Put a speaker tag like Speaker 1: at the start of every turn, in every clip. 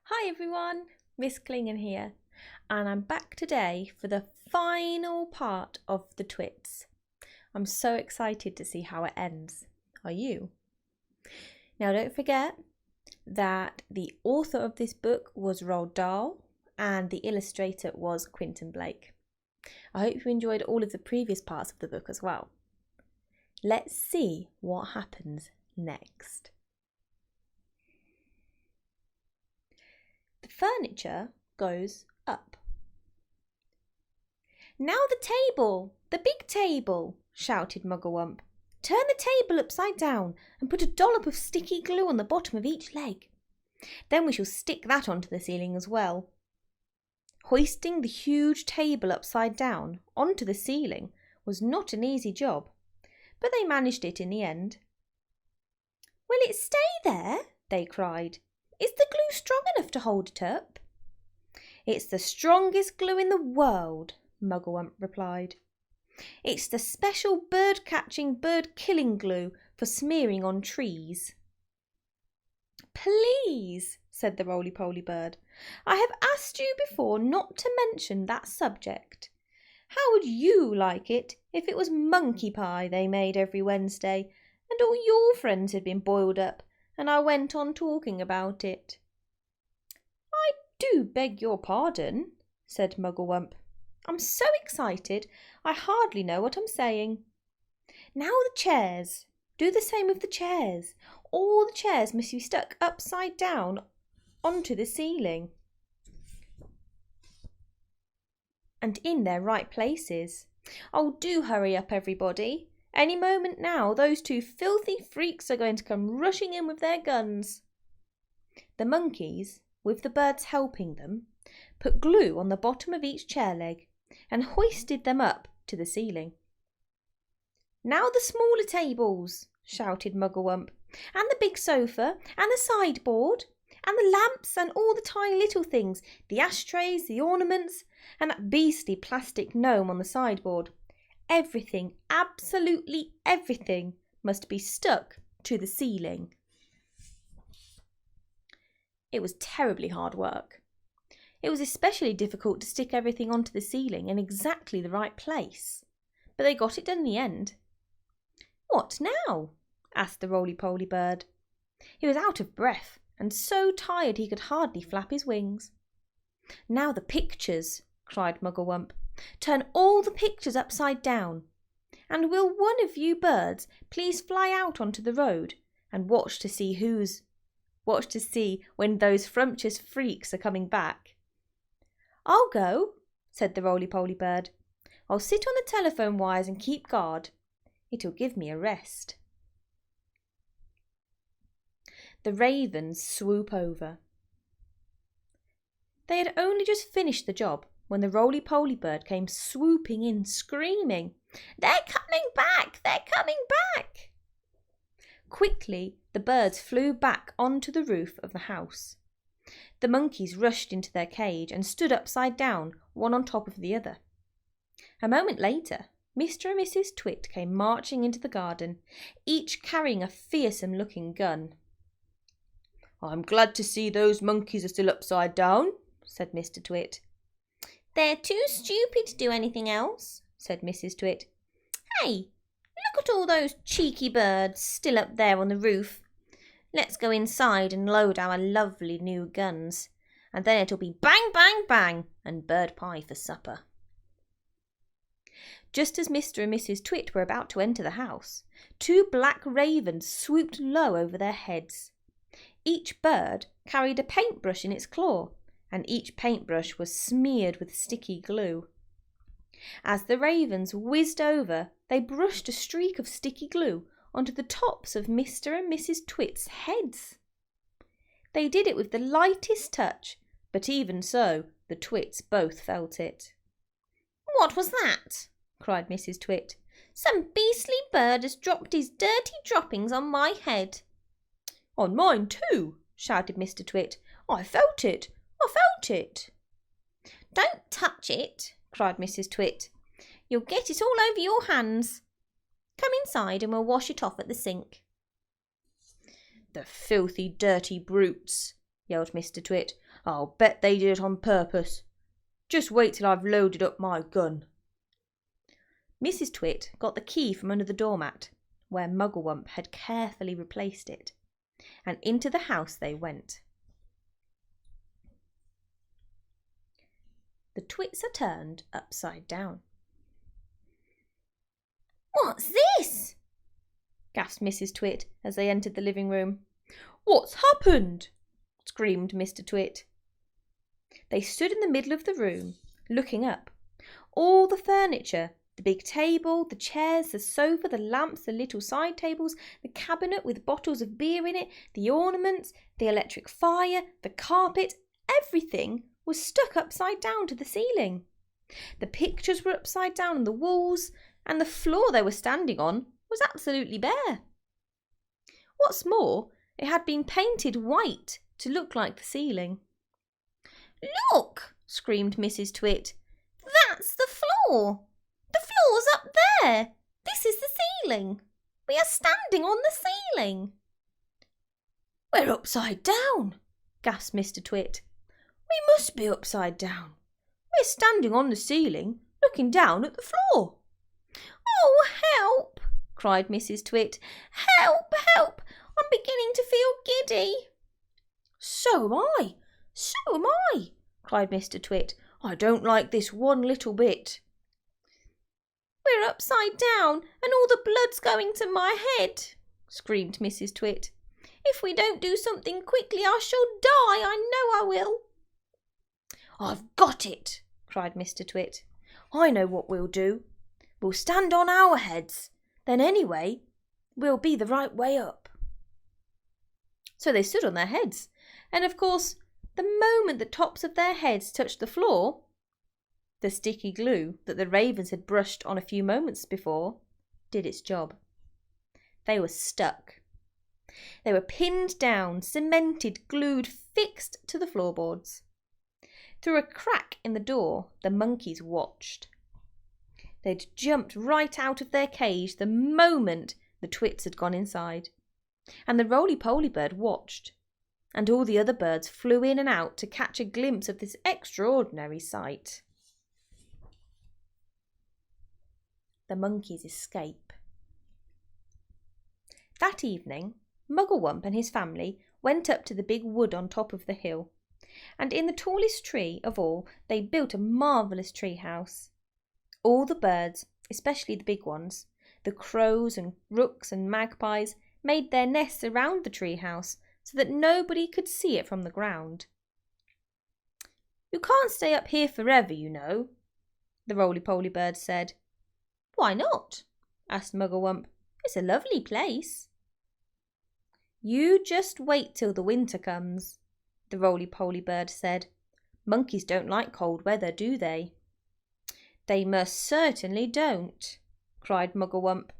Speaker 1: Hi everyone, Miss Clingan here, and I'm back today for the final part of the Twits. I'm so excited to see how it ends. Are you? Now don't forget that the author of this book was ROALD DAHL and the illustrator was Quentin. I hope you enjoyed all of the previous parts of the book as well. Let's see what happens next. The furniture goes up. "Now the table, the big table," shouted Mugglewump. "Turn the table upside down and put a dollop of sticky glue on the bottom of each leg. Then we shall stick that onto the ceiling as well." Hoisting the huge table upside down onto the ceiling was not an easy job, but they managed it in the end. "Will it stay there?" they cried. "Is the glue strong enough to hold it up?" "It's the strongest glue in the world," Mugglewump replied. "It's the special bird-catching, bird-killing glue for smearing on trees." "Please," said the roly-poly bird, "I have asked you before not to mention that subject. How would you like it if it was monkey pie they made every Wednesday, and all your friends had been boiled up, and I went on talking about it?" "I do beg your pardon," said Mugglewump. "I'm so excited I hardly know what I'm saying. Now the chairs. Do the same with the chairs. All the chairs must be stuck upside down onto the ceiling and in their right places. Oh, do hurry up, everybody. Any moment now, those two filthy freaks are going to come rushing in with their guns." The monkeys, with the birds helping them, put glue on the bottom of each chair leg and hoisted them up to the ceiling. "Now the smaller tables," shouted Mugglewump, "and the big sofa, and the sideboard, and the lamps, and all the tiny little things, the ashtrays, the ornaments, and that beastly plastic gnome on the sideboard. Everything, absolutely everything, must be stuck to the ceiling." It was terribly hard work. It was especially difficult to stick everything onto the ceiling in exactly the right place, but they got it done in the end. "What now?" asked the roly-poly bird. He was out of breath and so tired he could hardly flap his wings. "Now the pictures," cried Mugglewump. "Turn all the pictures upside down. And will one of you birds please fly out onto the road and watch to see when those frumptuous freaks are coming back?" "I'll go," said the roly-poly bird. "I'll sit on the telephone wires and keep guard. It'll give me a rest." The ravens swoop over. They had only just finished the job when the roly-poly bird came swooping in, screaming, "They're coming back! They're coming back!" Quickly, the birds flew back onto the roof of the house. The monkeys rushed into their cage and stood upside down, one on top of the other. A moment later, Mr. and Mrs. Twit came marching into the garden, each carrying a fearsome-looking gun. "I'm glad to see those monkeys are still upside down," said Mr. Twit. "They're too stupid to do anything else," said Mrs. Twit. "Hey, look at all those cheeky birds still up there on the roof. Let's go inside and load our lovely new guns, and then it'll be bang, bang, bang, and bird pie for supper." Just as Mr. and Mrs. Twit were about to enter the house, two black ravens swooped low over their heads. Each bird carried a paintbrush in its claw, and each paintbrush was smeared with sticky glue. As the ravens whizzed over, they brushed a streak of sticky glue onto the tops of Mr. and Mrs. Twit's heads. They did it with the lightest touch, but even so, the Twits both felt it. "What was that?" cried Mrs. Twit. "Some beastly bird has dropped his dirty droppings on my head." "On mine too," shouted Mr. Twit. "I felt it! I felt it!" "Don't touch it," cried Mrs. Twit. "You'll get it all over your hands." Come inside and we'll wash it off at the sink." "The filthy, dirty brutes," yelled Mr. Twit. "I'll bet they did it on purpose. Just wait till I've loaded up my gun." Mrs. Twit got the key from under the doormat, where Mugglewump had carefully replaced it, and into the house they went. The Twits are turned upside down. "What's this?" gasped Mrs. Twit as they entered the living room. "What's happened?" screamed Mr. Twit. They stood in the middle of the room, looking up. All the furniture, the big table, the chairs, the sofa, the lamps, the little side tables, the cabinet with bottles of beer in it, the ornaments, the electric fire, the carpet, everything was stuck upside down to the ceiling. The pictures were upside down on the walls, and the floor they were standing on was absolutely bare. What's more, it had been painted white to look like the ceiling. "Look!" screamed Mrs. Twit. "That's the floor! The floor's up there! This is the ceiling! We are standing on the ceiling!" "We're upside down!" gasped Mr. Twit. "We must be upside down. We're standing on the ceiling, looking down at the floor." "Oh, help!" cried Mrs. Twit. "Help, help! I'm beginning to feel giddy." "So am I! So am I!" cried Mr. Twit. "I don't like this one little bit." "We're upside down and all the blood's going to my head," screamed Mrs. Twit. "If we don't do something quickly, I shall die. I know I will." "I've got it!" cried Mr. Twit. "I know what we'll do. We'll stand on our heads. Then anyway, we'll be the right way up." So they stood on their heads, and of course, the moment the tops of their heads touched the floor, the sticky glue that the ravens had brushed on a few moments before did its job. They were stuck. They were pinned down, cemented, glued, fixed to the floorboards. Through a crack in the door, the monkeys watched. They'd jumped right out of their cage the moment the Twits had gone inside. And the roly-poly bird watched. And all the other birds flew in and out to catch a glimpse of this extraordinary sight. The monkeys escape. That evening, Mugglewump and his family went up to the big wood on top of the hill, and in the tallest tree of all they built a marvellous tree house. All the birds, especially the big ones, the crows and rooks and magpies, made their nests around the tree house so that nobody could see it from the ground. "You can't stay up here forever, you know," the roly-poly bird said. "Why not?" asked Mugglewump. "It's a lovely place." "You just wait till the winter comes," the roly-poly bird said. "Monkeys don't like cold weather, do they?" "They most certainly don't," cried Mugglewump.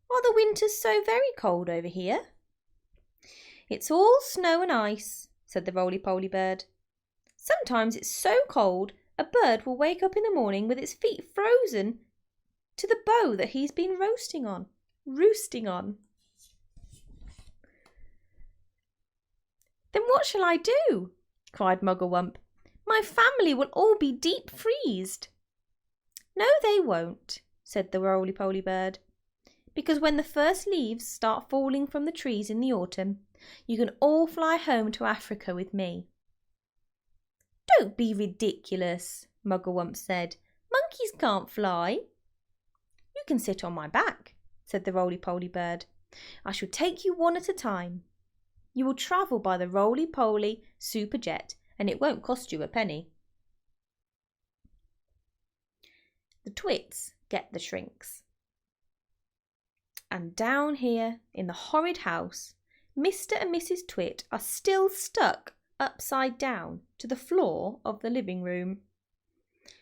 Speaker 1: "Are the winters so very cold over here?" "It's all snow and ice," said the roly-poly bird. "Sometimes it's so cold a bird will wake up in the morning with its feet frozen to the bough that he's been roosting on. "Then what shall I do?" cried Mugglewump. "My family will all be deep freezed." "No, they won't," said the roly-poly bird, "because when the first leaves start falling from the trees in the autumn, you can all fly home to Africa with me." "Don't be ridiculous," Mugglewump said. "Monkeys can't fly." "You can sit on my back," said the roly-poly bird. "I shall take you one at a time. You will travel by the roly-poly superjet and it won't cost you a penny." The Twits get the shrinks. And down here in the horrid house, Mr. and Mrs. Twit are still stuck upside down to the floor of the living room.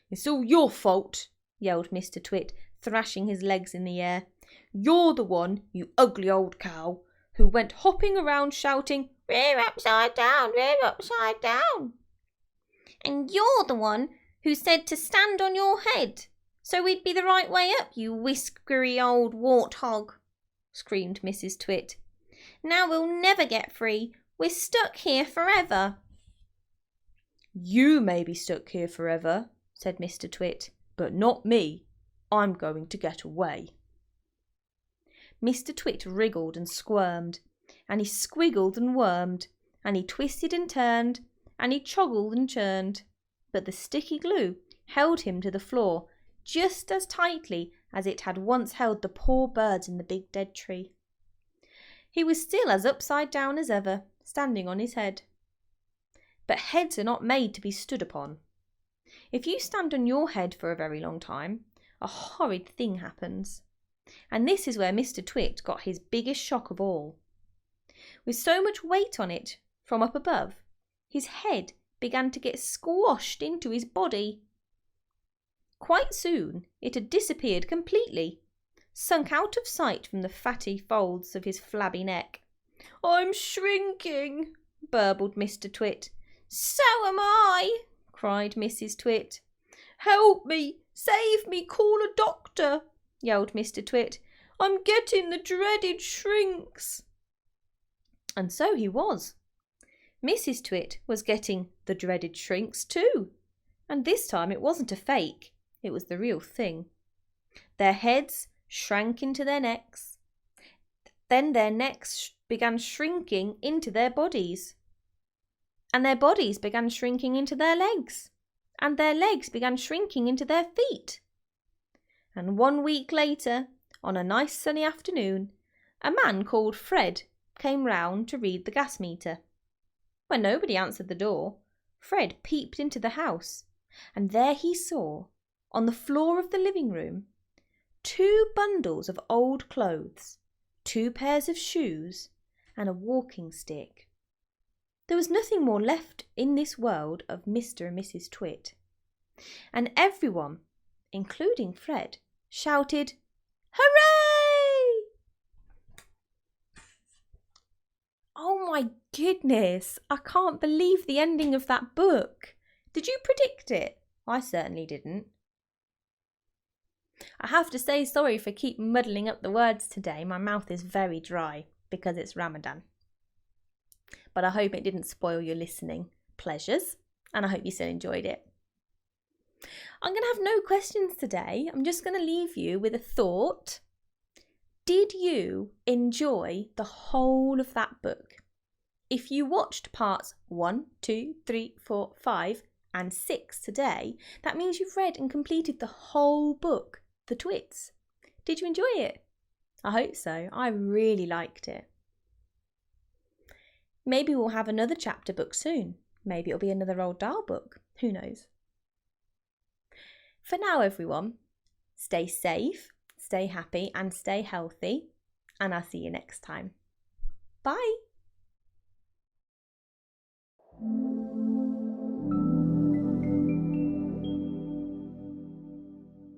Speaker 1: "It's all your fault," yelled Mr. Twit, thrashing his legs in the air. "You're the one, you ugly old cow, who went hopping around shouting, 'We're upside down, we're upside down.' And you're the one who said to stand on your head," So we'd be the right way up, you whiskery old warthog, screamed Mrs. Twit. Now we'll never get free. We're stuck here forever. You may be stuck here forever, said Mr. Twit, but not me. I'm going to get away. Mr. Twit wriggled and squirmed, and he squiggled and wormed, and he twisted and turned, and he choggled and churned, but the sticky glue held him to the floor just as tightly as it had once held the poor birds in the big dead tree. He was still as upside down as ever, standing on his head. But heads are not made to be stood upon. If you stand on your head for a very long time, a horrid thing happens. And this is where Mr. Twit got his biggest shock of all. With so much weight on it from up above, his head began to get squashed into his body. Quite soon it had disappeared completely, sunk out of sight from the fatty folds of his flabby neck. I'm shrinking, burbled Mr. Twit. So am I, cried Mrs. Twit. Help me, save me, call a doctor, yelled Mr. Twit. I'm getting the dreaded shrinks. And so he was. Mrs. Twit was getting the dreaded shrinks too. And this time it wasn't a fake, it was the real thing. Their heads shrank into their necks. Then their necks began shrinking into their bodies. And their bodies began shrinking into their legs. And their legs began shrinking into their feet. And 1 week later, on a nice sunny afternoon, a man called Fred came round to read the gas meter. When nobody answered the door, Fred peeped into the house, and there he saw, on the floor of the living room, 2 bundles of old clothes, 2 pairs of shoes, and a walking stick. There was nothing more left in this world of Mr. and Mrs. Twit. And everyone, including Fred, shouted, Hooray! Oh my goodness, I can't believe the ending of that book. Did you predict it? I certainly didn't. I have to say sorry for keep muddling up the words today. My mouth is very dry because it's Ramadan. But I hope it didn't spoil your listening pleasures, and I hope you still enjoyed it. I'm going to have no questions today. I'm just going to leave you with a thought. Did you enjoy the whole of that book? If you watched parts 1, 2, 3, 4, 5 and 6 today, that means you've read and completed the whole book, The Twits. Did you enjoy it? I hope so. I really liked it. Maybe we'll have another chapter book soon. Maybe it'll be another ROALD DAHL book. Who knows? For now, everyone, stay safe, stay happy and stay healthy, and I'll see you next time. Bye!